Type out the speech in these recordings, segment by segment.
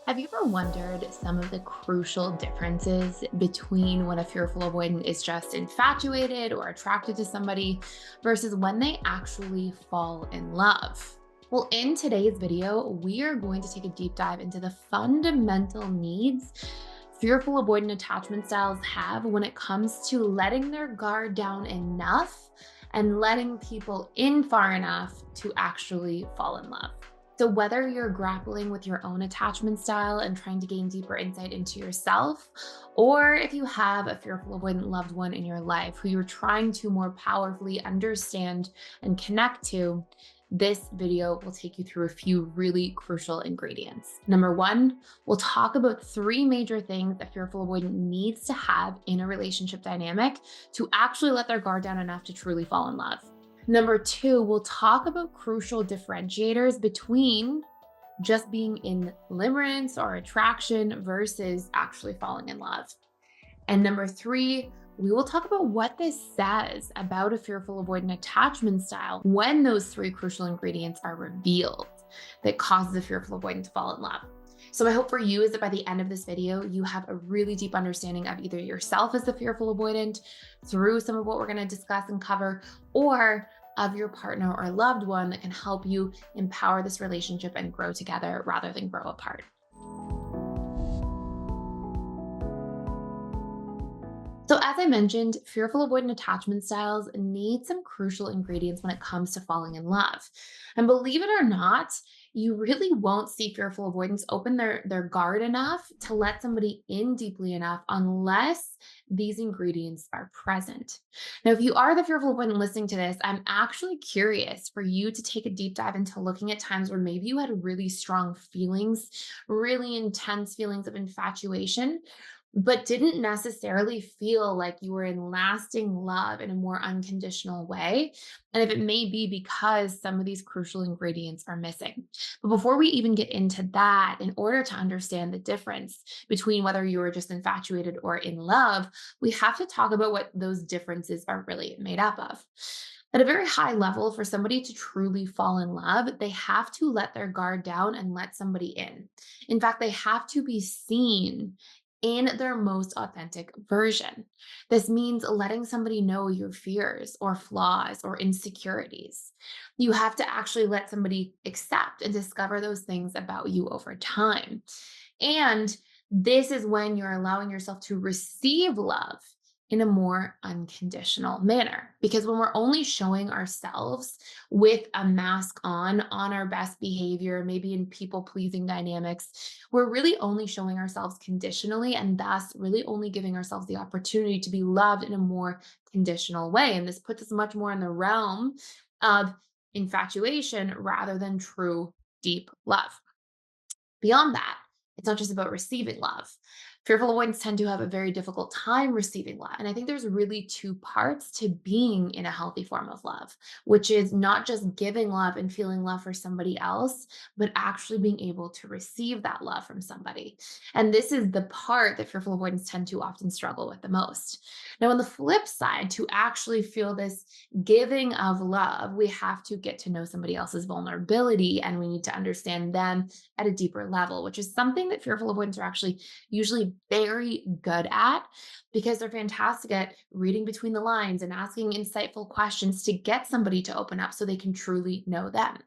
Have you ever wondered some of the crucial differences between when a fearful avoidant is just infatuated or attracted to somebody versus when they actually fall in love? Well, in today's video, we are going to take a deep dive into the fundamental needs fearful avoidant attachment styles have when it comes to letting their guard down enough and letting people in far enough to actually fall in love. So, whether you're grappling with your own attachment style and trying to gain deeper insight into yourself, or if you have a fearful avoidant loved one in your life who you're trying to more powerfully understand and connect to, this video will take you through a few really crucial ingredients. Number one, we'll talk about three major things a fearful avoidant needs to have in a relationship dynamic to actually let their guard down enough to truly fall in love. Number two, we'll talk about crucial differentiators between just being in limerence or attraction versus actually falling in love. And number three, we will talk about what this says about a fearful avoidant attachment style when those three crucial ingredients are revealed that causes a fearful avoidant to fall in love. So my hope for you is that by the end of this video, you have a really deep understanding of either yourself as the fearful avoidant through some of what we're going to discuss and cover, or of your partner or loved one that can help you empower this relationship and grow together rather than grow apart. So, as I mentioned, fearful avoidant attachment styles need some crucial ingredients when it comes to falling in love. And believe it or not, you really won't see fearful avoidants open their guard enough to let somebody in deeply enough unless these ingredients are present. Now, if you are the fearful avoidant listening to this, I'm actually curious for you to take a deep dive into looking at times where maybe you had really strong feelings, really intense feelings of infatuation, but didn't necessarily feel like you were in lasting love in a more unconditional way. And if it may be because some of these crucial ingredients are missing. But before we even get into that, in order to understand the difference between whether you were just infatuated or in love, we have to talk about what those differences are really made up of. At a very high level, for somebody to truly fall in love, they have to let their guard down and let somebody in. In fact, they have to be seen in their most authentic version. This means letting somebody know your fears or flaws or insecurities. You have to actually let somebody accept and discover those things about you over time. And this is when you're allowing yourself to receive love in a more unconditional manner. Because when we're only showing ourselves with a mask on our best behavior, maybe in people pleasing dynamics, we're really only showing ourselves conditionally and thus really only giving ourselves the opportunity to be loved in a more conditional way. And this puts us much more in the realm of infatuation rather than true deep love. Beyond that, it's not just about receiving love. Fearful avoidants tend to have a very difficult time receiving love. And I think there's really two parts to being in a healthy form of love, which is not just giving love and feeling love for somebody else, but actually being able to receive that love from somebody. And this is the part that fearful avoidants tend to often struggle with the most. Now, on the flip side, to actually feel this giving of love, we have to get to know somebody else's vulnerability and we need to understand them at a deeper level, which is something that fearful avoidants are actually usually very good at because they're fantastic at reading between the lines and asking insightful questions to get somebody to open up so they can truly know them.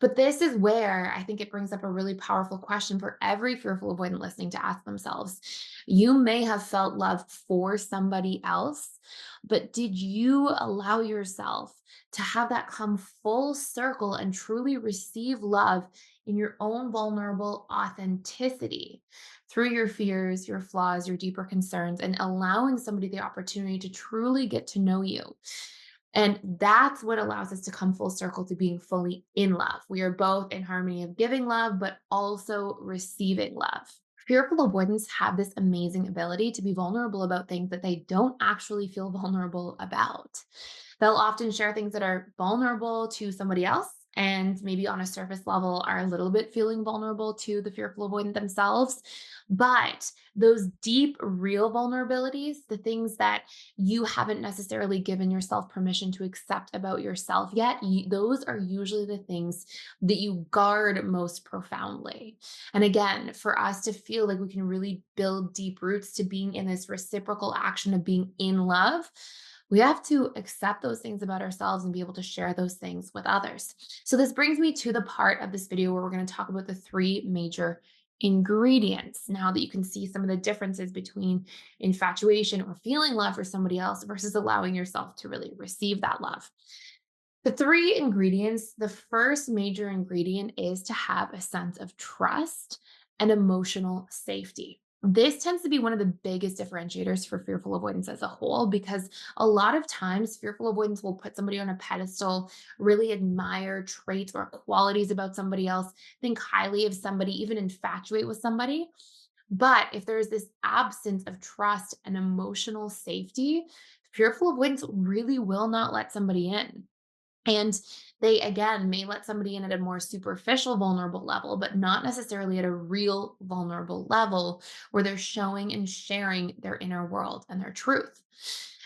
But this is where I think it brings up a really powerful question for every fearful avoidant listening to ask themselves. You may have felt love for somebody else, but did you allow yourself to have that come full circle and truly receive love in your own vulnerable authenticity through your fears, your flaws, your deeper concerns, and allowing somebody the opportunity to truly get to know you? And that's what allows us to come full circle to being fully in love. We are both in harmony of giving love, but also receiving love. Fearful avoidants have this amazing ability to be vulnerable about things that they don't actually feel vulnerable about. They'll often share things that are vulnerable to somebody else and maybe on a surface level are a little bit feeling vulnerable to the fearful avoidant themselves. But those deep, real vulnerabilities, the things that you haven't necessarily given yourself permission to accept about yourself yet, those are usually the things that you guard most profoundly. And again, for us to feel like we can really build deep roots to being in this reciprocal action of being in love, we have to accept those things about ourselves and be able to share those things with others. So, this brings me to the part of this video where we're going to talk about the three major ingredients. Now that you can see some of the differences between infatuation or feeling love for somebody else versus allowing yourself to really receive that love. The three ingredients, the first major ingredient is to have a sense of trust and emotional safety. This tends to be one of the biggest differentiators for fearful avoidance as a whole, because a lot of times fearful avoidance will put somebody on a pedestal, really admire traits or qualities about somebody else, think highly of somebody, even infatuate with somebody. But if there's this absence of trust and emotional safety, fearful avoidance really will not let somebody in. And they, again, may let somebody in at a more superficial, vulnerable level, but not necessarily at a real vulnerable level where they're showing and sharing their inner world and their truth.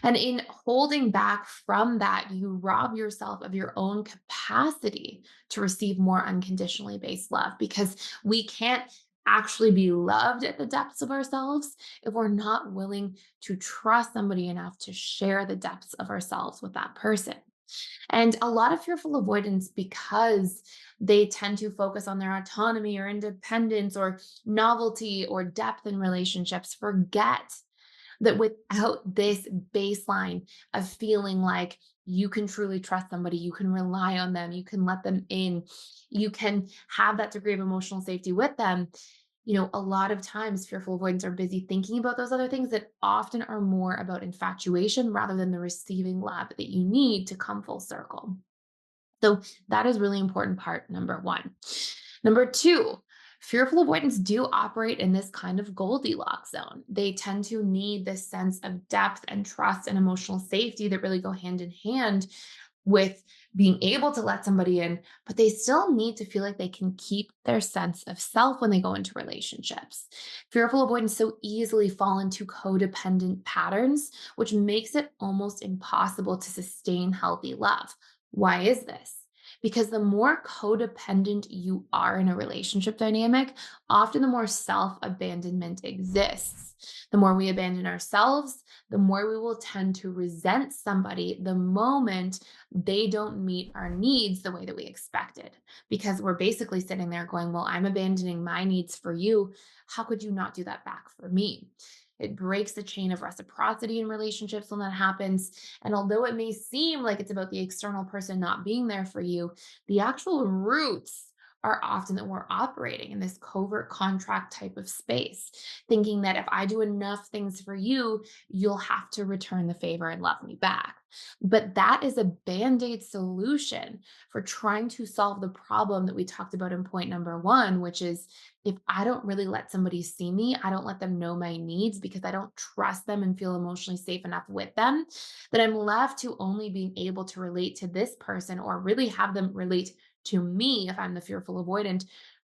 And in holding back from that, you rob yourself of your own capacity to receive more unconditionally based love, because we can't actually be loved at the depths of ourselves if we're not willing to trust somebody enough to share the depths of ourselves with that person. And a lot of fearful avoidance, because they tend to focus on their autonomy or independence or novelty or depth in relationships, forget that without this baseline of feeling like you can truly trust somebody, you can rely on them, you can let them in, you can have that degree of emotional safety with them. A lot of times fearful avoidants are busy thinking about those other things that often are more about infatuation rather than the receiving love that you need to come full circle. So that is really important part number one. Number two, fearful avoidants do operate in this kind of Goldilocks zone. They tend to need this sense of depth and trust and emotional safety that really go hand in hand with being able to let somebody in, but they still need to feel like they can keep their sense of self when they go into relationships. Fearful avoidants so easily fall into codependent patterns, which makes it almost impossible to sustain healthy love. Why is this? Because the more codependent you are in a relationship dynamic, often the more self abandonment exists. The more we abandon ourselves, the more we will tend to resent somebody the moment they don't meet our needs the way that we expected. Because we're basically sitting there going, well, I'm abandoning my needs for you. How could you not do that back for me? It breaks the chain of reciprocity in relationships when that happens. And although it may seem like it's about the external person not being there for you, the actual roots are often that we're operating in this covert contract type of space, thinking that if I do enough things for you, you'll have to return the favor and love me back. But that is a band aid solution for trying to solve the problem that we talked about in point number one, which is if I don't really let somebody see me, I don't let them know my needs because I don't trust them and feel emotionally safe enough with them, then I'm left to only being able to relate to this person or really have them relate to me if I'm the fearful avoidant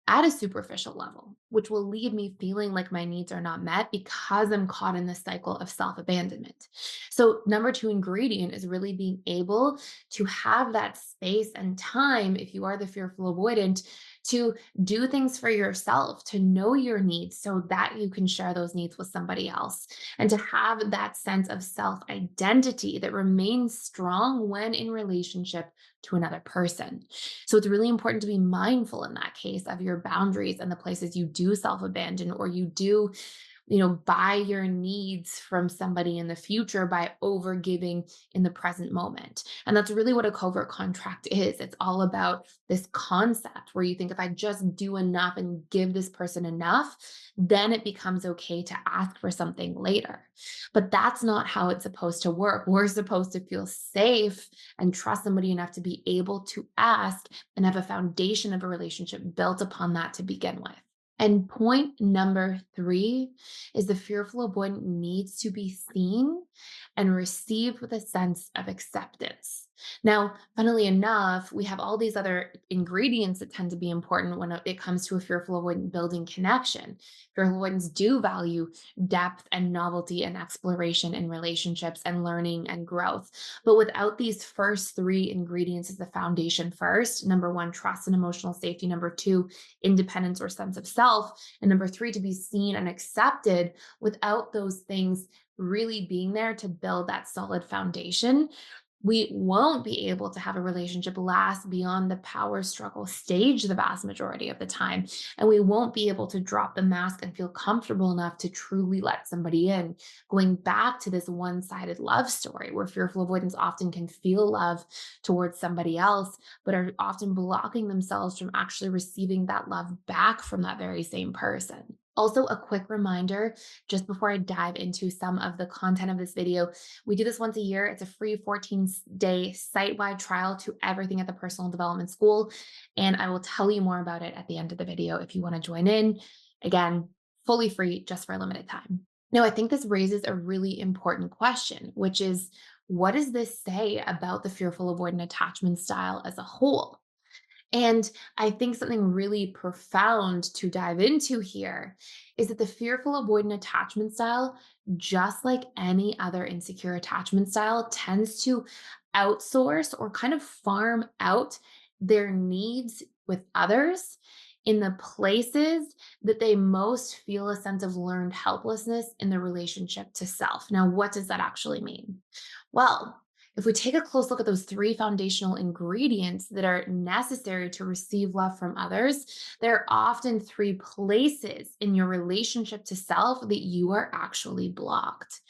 at a superficial level, which will leave me feeling like my needs are not met because I'm caught in this cycle of self abandonment. So, number two ingredient is really being able to have that space and time, if you are the fearful avoidant, to do things for yourself, to know your needs so that you can share those needs with somebody else, and to have that sense of self identity that remains strong when in relationship to another person. So it's really important to be mindful in that case of your boundaries and the places you do self abandon or you do buy your needs from somebody in the future by over giving in the present moment. And that's really what a covert contract is. It's all about this concept where you think if I just do enough and give this person enough, then it becomes okay to ask for something later. But that's not how it's supposed to work. We're supposed to feel safe and trust somebody enough to be able to ask and have a foundation of a relationship built upon that to begin with. And point number three is the fearful avoidant needs to be seen and received with a sense of acceptance. Now, funnily enough, we have all these other ingredients that tend to be important when it comes to a fearful avoidant building connection. Fearful avoidants do value depth and novelty and exploration in relationships and learning and growth. But without these first three ingredients as the foundation first, number one, trust and emotional safety, number two, independence or sense of self, and number three, to be seen and accepted, without those things really being there to build that solid foundation, we won't be able to have a relationship last beyond the power struggle stage the vast majority of the time. And we won't be able to drop the mask and feel comfortable enough to truly let somebody in. Going back to this one sided love story where fearful avoidants often can feel love towards somebody else, but are often blocking themselves from actually receiving that love back from that very same person. Also, a quick reminder just before I dive into some of the content of this video, we do this once a year. It's a free 14-day site-wide trial to everything at the Personal Development School. And I will tell you more about it at the end of the video if you want to join in. Again, fully free just for a limited time. Now, I think this raises a really important question, which is, what does this say about the fearful avoidant attachment style as a whole? And I think something really profound to dive into here is that the fearful avoidant attachment style, just like any other insecure attachment style, tends to outsource or kind of farm out their needs with others in the places that they most feel a sense of learned helplessness in the relationship to self. Now, what does that actually mean? Well, if we take a close look at those three foundational ingredients that are necessary to receive love from others, there are often three places in your relationship to self that you are actually blocked.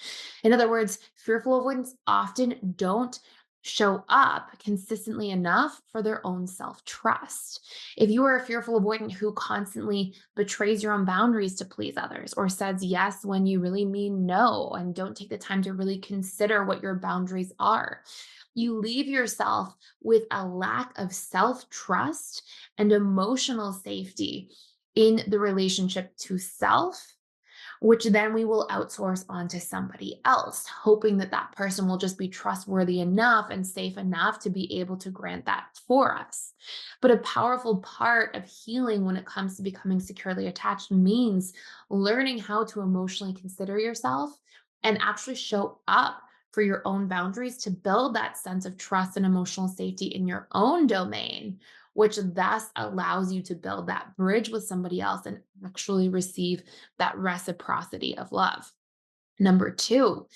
In other words, fearful avoidants often don't show up consistently enough for their own self trust. If you are a fearful avoidant who constantly betrays your own boundaries to please others, or says yes when you really mean no, and don't take the time to really consider what your boundaries are, you leave yourself with a lack of self trust and emotional safety in the relationship to self, which then we will outsource onto somebody else, hoping that that person will just be trustworthy enough and safe enough to be able to grant that for us. But a powerful part of healing when it comes to becoming securely attached means learning how to emotionally consider yourself and actually show up for your own boundaries to build that sense of trust and emotional safety in your own domain, which thus allows you to build that bridge with somebody else and actually receive that reciprocity of love. Number two,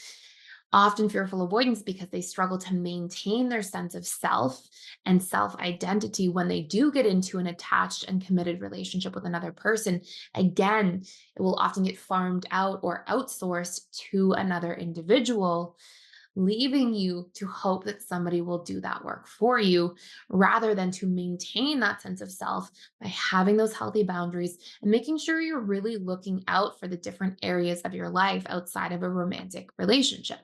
often fearful avoidance because they struggle to maintain their sense of self and self identity when they do get into an attached and committed relationship with another person. Again, it will often get farmed out or outsourced to another individual, leaving you to hope that somebody will do that work for you rather than to maintain that sense of self by having those healthy boundaries and making sure you're really looking out for the different areas of your life outside of a romantic relationship,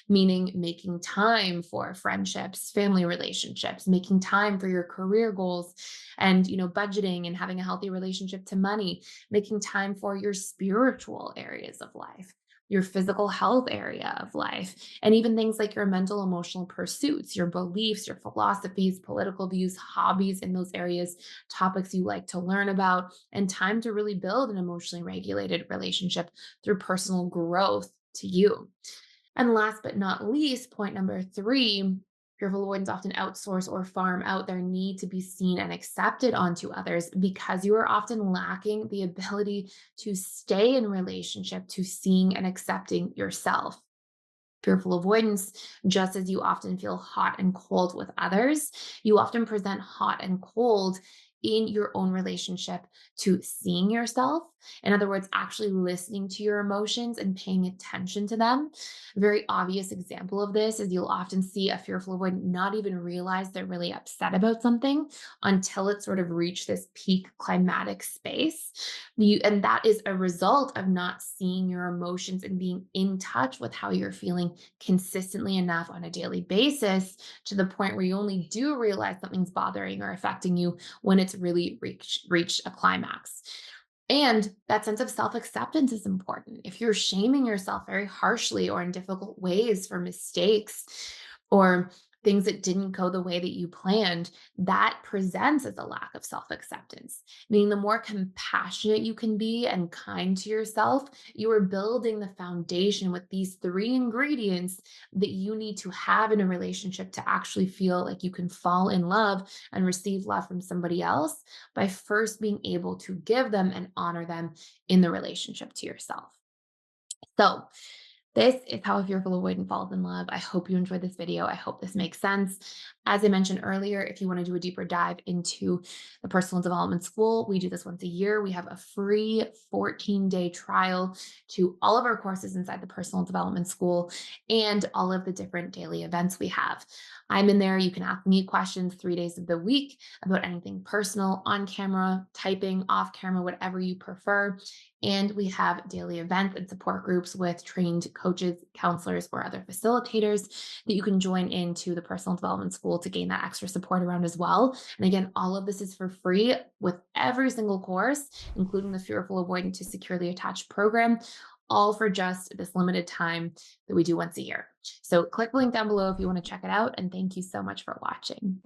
meaning making time for friendships, family relationships, making time for your career goals, and budgeting and having a healthy relationship to money, making time for your spiritual areas of life, your physical health area of life, and even things like your mental emotional pursuits, your beliefs, your philosophies, political views, hobbies in those areas, topics you like to learn about, and time to really build an emotionally regulated relationship through personal growth to you. And last but not least, point number three, fearful avoidants often outsource or farm out their need to be seen and accepted onto others because you are often lacking the ability to stay in relationship to seeing and accepting yourself. Fearful avoidance, just as you often feel hot and cold with others, you often present hot and cold in your own relationship to seeing yourself. In other words, actually listening to your emotions and paying attention to them. A very obvious example of this is you'll often see a fearful avoidant not even realize they're really upset about something until it sort of reached this peak climatic space. And that is a result of not seeing your emotions and being in touch with how you're feeling consistently enough on a daily basis, to the point where you only do realize something's bothering or affecting you when it's really reached a climax. And that sense of self acceptance is important. If you're shaming yourself very harshly or in difficult ways for mistakes or things that didn't go the way that you planned, that presents as a lack of self acceptance. Meaning, the more compassionate you can be and kind to yourself, you are building the foundation with these three ingredients that you need to have in a relationship to actually feel like you can fall in love and receive love from somebody else by first being able to give them and honor them in the relationship to yourself. So, this is how a fearful avoidant falls in love. I hope you enjoyed this video. I hope this makes sense. As I mentioned earlier, if you want to do a deeper dive into the personal development school, we do this once a year. We have a free 14-day trial to all of our courses inside the personal development school and all of the different daily events we have. I'm in there. You can ask me questions 3 days of the week about anything personal, on camera, typing, off camera, whatever you prefer. And we have daily events and support groups with trained coaches, counselors, or other facilitators that you can join into the personal development school to gain that extra support around as well. And again, all of this is for free with every single course, including the Fearful Avoidant to Securely Attached program, all for just this limited time that we do once a year. So click the link down below if you want to check it out. And thank you so much for watching.